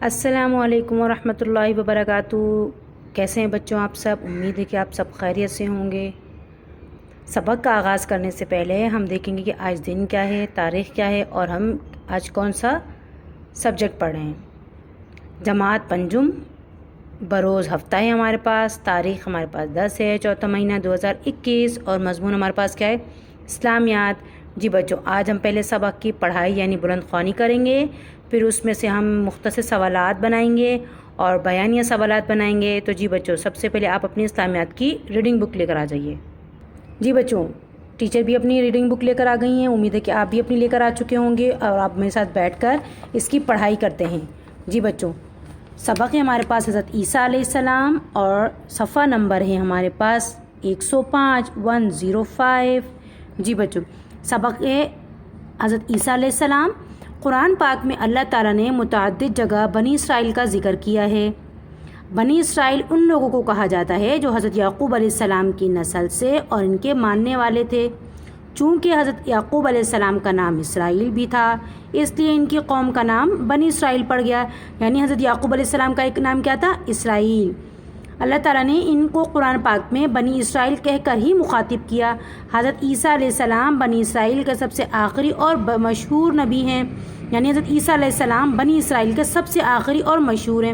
السلام علیکم ورحمۃ اللہ وبرکاتہ۔ کیسے ہیں بچوں آپ سب؟ امید ہے کہ آپ سب خیریت سے ہوں گے۔ سبق کا آغاز کرنے سے پہلے ہم دیکھیں گے کہ آج دن کیا ہے، تاریخ کیا ہے اور ہم آج کون سا سبجیکٹ پڑھ رہے ہیں۔ جماعت پنجم، بروز ہفتہ ہے ہمارے پاس، تاریخ ہمارے پاس 10 ہے، چوتھا مہینہ 2021 اور مضمون ہمارے پاس کیا ہے؟ اسلامیات۔ جی بچوں، آج ہم پہلے سبق کی پڑھائی یعنی بلند خوانی کریں گے، پھر اس میں سے ہم مختصر سوالات بنائیں گے اور بیانیہ سوالات بنائیں گے۔ تو جی بچوں، سب سے پہلے آپ اپنی اسلامیات کی ریڈنگ بک لے کر آ جائیے۔ جی بچوں، ٹیچر بھی اپنی ریڈنگ بک لے کر آ گئی ہیں، امید ہے کہ آپ بھی اپنی لے کر آ چکے ہوں گے اور آپ میرے ساتھ بیٹھ کر اس کی پڑھائی کرتے ہیں۔ جی بچوں، سبق ہے ہمارے پاس حضرت عیسیٰ علیہ السلام اور صفحہ نمبر ہے ہمارے پاس 105 105۔ جی بچوں، سبق ہے حضرت عیسیٰ علیہ السلام۔ قرآن پاک میں اللہ تعالیٰ نے متعدد جگہ بنی اسرائیل کا ذکر کیا ہے۔ بنی اسرائیل ان لوگوں کو کہا جاتا ہے جو حضرت یعقوب علیہ السلام کی نسل سے اور ان کے ماننے والے تھے۔ چونکہ حضرت یعقوب علیہ السلام کا نام اسرائیل بھی تھا، اس لیے ان کی قوم کا نام بنی اسرائیل پڑ گیا، یعنی حضرت یعقوب علیہ السلام کا ایک نام کیا تھا؟ اسرائیل۔ اللہ تعالیٰ نے ان کو قرآن پاک میں بنی اسرائیل کہہ کر ہی مخاطب کیا۔ حضرت عیسیٰ علیہ السلام بنی اسرائیل کے سب سے آخری اور مشہور نبی ہیں، یعنی حضرت عیسیٰ علیہ السلام بنی اسرائیل کے سب سے آخری اور مشہور ہیں۔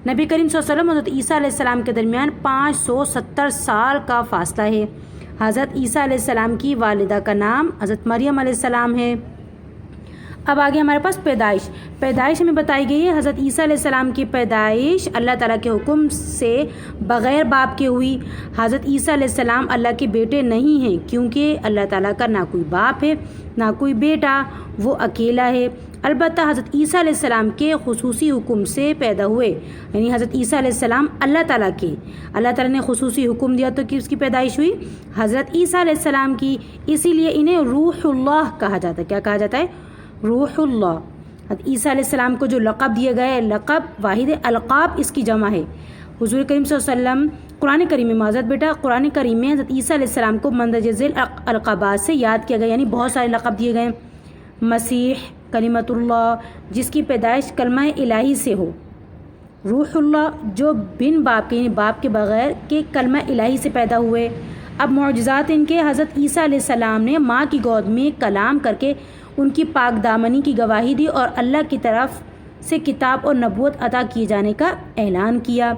نبی کریم صلی اللہ علیہ وسلم حضرت عیسیٰ علیہ السلام کے درمیان 570 سال کا فاصلہ ہے۔ حضرت عیسیٰ علیہ السلام کی والدہ کا نام حضرت مریم علیہ السلام ہے۔ اب آگے ہمارے پاس پیدائش ہمیں بتائی گئی ہے۔ حضرت عیسیٰ علیہ السلام کی پیدائش اللہ تعالیٰ کے حکم سے بغیر باپ کے ہوئی۔ حضرت عیسیٰ علیہ السلام اللہ کے بیٹے نہیں ہیں، کیونکہ اللہ تعالیٰ کا نہ کوئی باپ ہے نہ کوئی بیٹا، وہ اکیلا ہے۔ البتہ حضرت عیسیٰ علیہ السلام کے خصوصی حکم سے پیدا ہوئے، یعنی حضرت عیسیٰ علیہ السلام اللہ تعالیٰ نے خصوصی حکم دیا تو کہ اس کی پیدائش ہوئی حضرت عیسیٰ علیہ السلام کی، اسی لیے انہیں روح اللہ کہا جاتا ہے۔ کیا کہا جاتا ہے؟ روح اللہ۔ حضرت عیسیٰ علیہ السلام کو جو لقب دیا گیا ہے، لقب واحد القاب اس کی جمع ہے۔ حضور کریم صلی اللہ علیہ وسلم قرآن کریم میں معذرت بیٹا قرآن کریم میں حضرت عیسیٰ علیہ السلام کو مندرجہ ذیل القابات سے یاد کیا گیا، یعنی بہت سارے لقب دیے گئے۔ مسیح، کلمۃ اللہ جس کی پیدائش کلمہ الہی سے ہو، روح اللہ جو بن باپ کے یعنی باپ کے بغیر کے کلمہ الہی سے پیدا ہوئے۔ اب معجزات ان کے، حضرت عیسیٰ علیہ السلام نے ماں کی گود میں کلام کر کے ان کی پاک دامنی کی گواہی دی اور اللہ کی طرف سے کتاب اور نبوت عطا کیے جانے کا اعلان کیا۔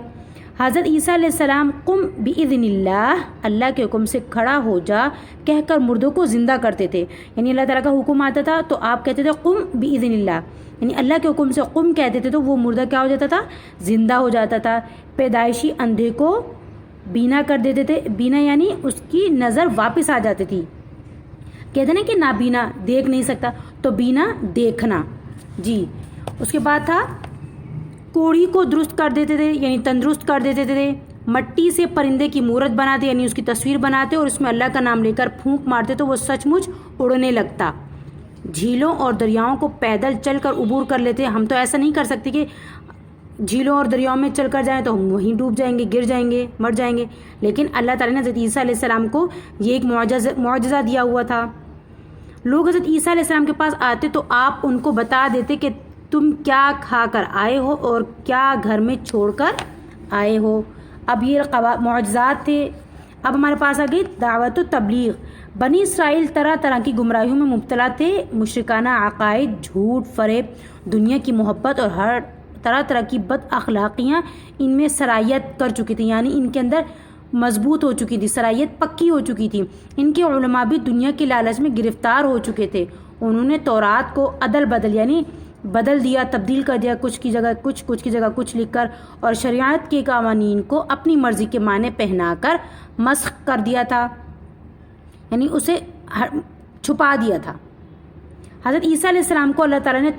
حضرت عیسیٰ علیہ السلام قم بإذن اللہ، اللہ کے حکم سے کھڑا ہو جا کہہ کر مردوں کو زندہ کرتے تھے، یعنی اللہ تعالیٰ کا حکم آتا تھا تو آپ کہتے تھے قم بإذن اللہ، یعنی اللہ کے حکم سے قم کہتے تھے تو وہ مردہ کیا ہو جاتا تھا؟ زندہ ہو جاتا تھا۔ پیدائشی اندھے کو بینا کر دیتے تھے، بینا یعنی اس کی نظر واپس آ جاتی تھی۔ کہتے نا کہ نابینا دیکھ نہیں سکتا، تو بینا دیکھنا۔ جی، اس کے بعد تھا کوڑی کو درست کر دیتے تھے، یعنی تندرست کر دیتے تھے۔ مٹی سے پرندے کی مورت بناتے، یعنی اس کی تصویر بناتے اور اس میں اللہ کا نام لے کر پھونک مارتے تو وہ سچ مچ اڑنے لگتا۔ جھیلوں اور دریاؤں کو پیدل چل کر عبور کر لیتے۔ ہم تو ایسا نہیں کر سکتے کہ جھیلوں اور دریاؤں میں چل کر جائیں تو ہم وہیں ڈوب جائیں گے، گر جائیں گے، مر جائیں گے، لیکن اللہ تعالیٰ نے حضرت عیسیٰ علیہ السلام کو یہ ایک معجزہ دیا ہوا تھا۔ لوگ حضرت عیسیٰ علیہ السلام کے پاس آتے تو آپ ان کو بتا دیتے کہ تم کیا کھا کر آئے ہو اور کیا گھر میں چھوڑ کر آئے ہو۔ اب یہ معجزات تھے۔ اب ہمارے پاس آ گئی دعوت و تبلیغ۔ بنی اسرائیل طرح طرح کی گمراہیوں میں مبتلا تھے، مشرکانہ عقائد، جھوٹ، فریب، دنیا کی محبت اور ہر طرح طرح کی بد اخلاقیاں ان میں سرایت کر چکی تھیں، یعنی ان کے اندر مضبوط ہو چکی تھی، سرایت پکی ہو چکی تھی۔ ان کے علماء بھی دنیا کے لالچ میں گرفتار ہو چکے تھے۔ انہوں نے تورات کو عدل بدل یعنی بدل دیا، تبدیل کر دیا، کچھ کی جگہ کچھ لکھ کر، اور شریعت کے قوانین کو اپنی مرضی کے معنی پہنا کر مسخ کر دیا تھا، یعنی اسے چھپا دیا تھا۔ حضرت عیسیٰ علیہ السلام کو اللہ تعالیٰ نے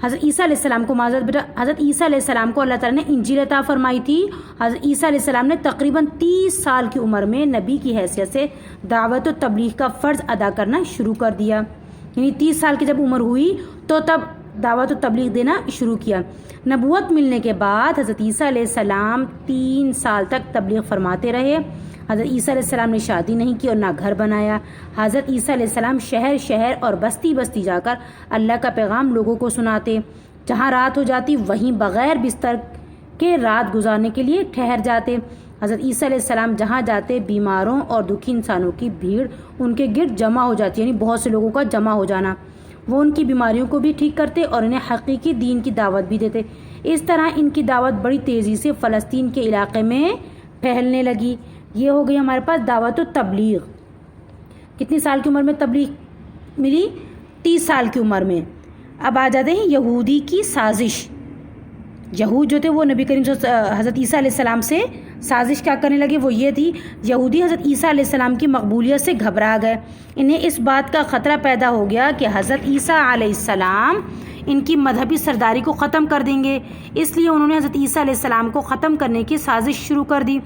حضرت عیسیٰ علیہ السلام کو اللہ تعالیٰ نے انجیل عطا فرمائی تھی۔ حضرت عیسیٰ علیہ السلام نے تقریباً 30 سال کی عمر میں نبی کی حیثیت سے دعوت و تبلیغ کا فرض ادا کرنا شروع کر دیا، یعنی 30 سال کی جب عمر ہوئی تو تب دعوت و تبلیغ دینا شروع کیا۔ نبوت ملنے کے بعد حضرت عیسیٰ علیہ السلام 3 سال تک تبلیغ فرماتے رہے۔ حضرت عیسیٰ علیہ السلام نے شادی نہیں کی اور نہ گھر بنایا۔ حضرت عیسیٰ علیہ السلام شہر شہر اور بستی بستی جا کر اللہ کا پیغام لوگوں کو سناتے۔ جہاں رات ہو جاتی وہیں بغیر بستر کے رات گزارنے کے لیے ٹھہر جاتے۔ حضرت عیسیٰ علیہ السلام جہاں جاتے بیماروں اور دکھی انسانوں کی بھیڑ ان کے گرد جمع ہو جاتی، یعنی بہت سے لوگوں کا جمع ہو جانا۔ وہ ان کی بیماریوں کو بھی ٹھیک کرتے اور انہیں حقیقی دین کی دعوت بھی دیتے۔ اس طرح ان کی دعوت بڑی تیزی سے فلسطین کے علاقے میں پھیلنے لگی۔ یہ ہو گئی ہمارے پاس دعوت و تبلیغ۔ کتنی سال کی عمر میں تبلیغ ملی؟ 30 سال کی عمر میں۔ اب آ جاتے ہیں یہودی کی سازش۔ یہود جو تھے وہ نبی کریم حضرت عیسیٰ علیہ السلام سے سازش کیا کرنے لگے؟ وہ یہ تھی، یہودی حضرت عیسیٰ علیہ السلام کی مقبولیت سے گھبرا گئے۔ انہیں اس بات کا خطرہ پیدا ہو گیا کہ حضرت عیسیٰ علیہ السلام ان کی مذہبی سرداری کو ختم کر دیں گے، اس لیے انہوں نے حضرت عیسیٰ علیہ السلام کو ختم کرنے کی سازش شروع کر دی۔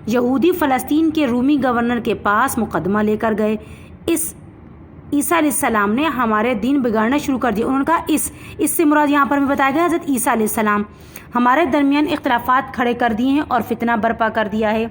یہودی فلسطین کے رومی گورنر کے پاس مقدمہ لے کر گئے۔ عیسیٰ علیہ السلام نے ہمارے دین بگاڑنا شروع کر دیا۔ انہوں نے کہا اس سے مراد یہاں پر بتایا گیا حضرت عیسیٰ علیہ السلام ہمارے درمیان اختلافات کھڑے کر دیے ہیں اور فتنہ برپا کر دیا ہے۔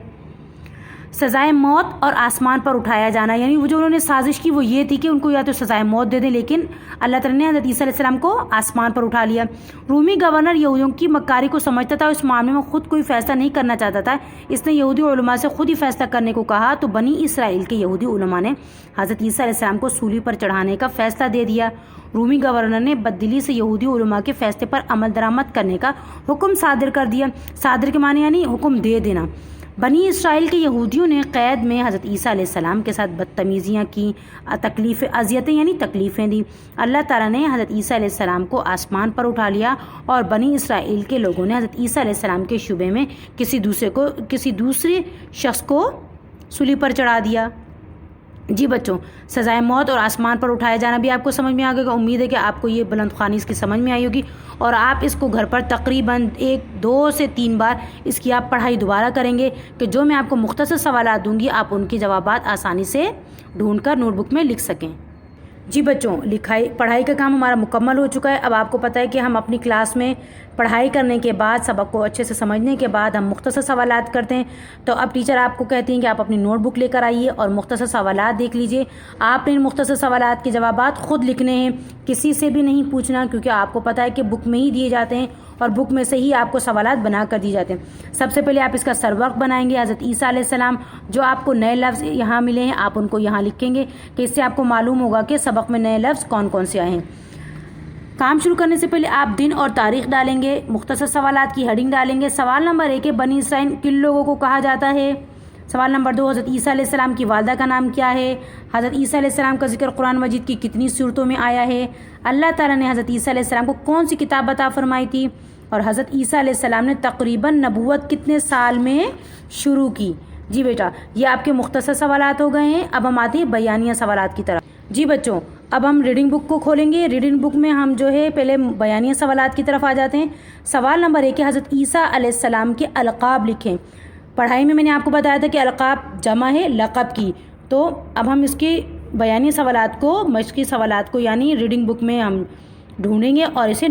سزائے موت اور آسمان پر اٹھایا جانا، یعنی وہ جو انہوں نے سازش کی وہ یہ تھی کہ ان کو یا تو سزائے موت دے دیں، لیکن اللہ تعالیٰ نے حضرت عیسیٰ علیہ السلام کو آسمان پر اٹھا لیا۔ رومی گورنر یہودیوں کی مکاری کو سمجھتا تھا اور اس معاملے میں خود کوئی فیصلہ نہیں کرنا چاہتا تھا۔ اس نے یہودی علماء سے خود ہی فیصلہ کرنے کو کہا تو بنی اسرائیل کے یہودی علماء نے حضرت عیسیٰ علیہ السلام کو سولی پر چڑھانے کا فیصلہ دے دیا۔ رومی گورنر نے بددلی سے یہودی علماء کے فیصلے پر عمل درآمد کرنے کا حکم صادر کر دیا۔ صادر کے معنی یعنی حکم دے دینا۔ بنی اسرائیل کے یہودیوں نے قید میں حضرت عیسیٰ علیہ السلام کے ساتھ بدتمیزیاں کی، اذیتیں یعنی تکلیفیں دی۔ اللہ تعالیٰ نے حضرت عیسیٰ علیہ السلام کو آسمان پر اٹھا لیا اور بنی اسرائیل کے لوگوں نے حضرت عیسیٰ علیہ السلام کے شبے میں کسی دوسرے شخص کو سولی پر چڑھا دیا۔ جی بچوں، سزائے موت اور آسمان پر اٹھایا جانا بھی آپ کو سمجھ میں آ گئے گا۔ امید ہے کہ آپ کو یہ بلند خوانی اس کی سمجھ میں آئی ہوگی اور آپ اس کو گھر پر تقریباً 1 2 سے 3 بار اس کی آپ پڑھائی دوبارہ کریں گے کہ جو میں آپ کو مختصر سوالات دوں گی آپ ان کے جوابات آسانی سے ڈھونڈ کر نوٹ بک میں لکھ سکیں۔ جی بچوں، پڑھائی کا کام ہمارا مکمل ہو چکا ہے۔ اب آپ کو پتہ ہے کہ ہم اپنی کلاس میں پڑھائی کرنے کے بعد سبق کو اچھے سے سمجھنے کے بعد ہم مختصر سوالات کرتے ہیں۔ تو اب ٹیچر آپ کو کہتی ہیں کہ آپ اپنی نوٹ بک لے کر آئیے اور مختصر سوالات دیکھ لیجئے۔ آپ نے ان مختصر سوالات کے جوابات خود لکھنے ہیں، کسی سے بھی نہیں پوچھنا، کیونکہ آپ کو پتہ ہے کہ بک میں ہی دیے جاتے ہیں اور بک میں سے ہی آپ کو سوالات بنا کر دیے جاتے ہیں۔ سب سے پہلے آپ اس کا سرورق بنائیں گے۔ حضرت عیسیٰ علیہ السلام جو آپ کو نئے لفظ یہاں ملے ہیں آپ ان کو یہاں لکھیں گے کہ اس سے آپ کو معلوم ہوگا کہ سبق میں نئے لفظ کون کون سے آئے ہیں۔ کام شروع کرنے سے پہلے آپ دن اور تاریخ ڈالیں گے، مختصر سوالات کی ہیڈنگ ڈالیں گے۔ سوال نمبر 1 ہے بنی اسرائیل کن لوگوں کو کہا جاتا ہے؟ سوال نمبر 2 حضرت عیسیٰ علیہ السلام کی والدہ کا نام کیا ہے؟ حضرت عیسیٰ علیہ السلام کا ذکر قرآن مجید کی کتنی صورتوں میں آیا ہے؟ اللہ تعالیٰ نے حضرت عیسیٰ علیہ السلام کو کون سی کتاب عطا فرمائی تھی؟ اور حضرت عیسیٰ علیہ السلام نے تقریباً نبوت کتنے سال میں شروع کی؟ جی بیٹا، یہ آپ کے مختصر سوالات ہو گئے ہیں۔ اب ہم آتے ہیں بیانیہ سوالات کی طرف۔ جی بچوں، اب ہم ریڈنگ بک کو کھولیں گے۔ ریڈنگ بک میں ہم جو ہے پہلے بیانیہ سوالات کی طرف آ جاتے ہیں۔ سوال نمبر 1 ہے حضرت عیسیٰ علیہ السلام کے القاب لکھیں۔ پڑھائی میں نے آپ کو بتایا تھا کہ القاب جمع ہے لقب کی، تو اب ہم اس کے بیانیہ سوالات کو مشقی سوالات کو یعنی ریڈنگ بک میں ہم ڈھونڈیں گے اور اسے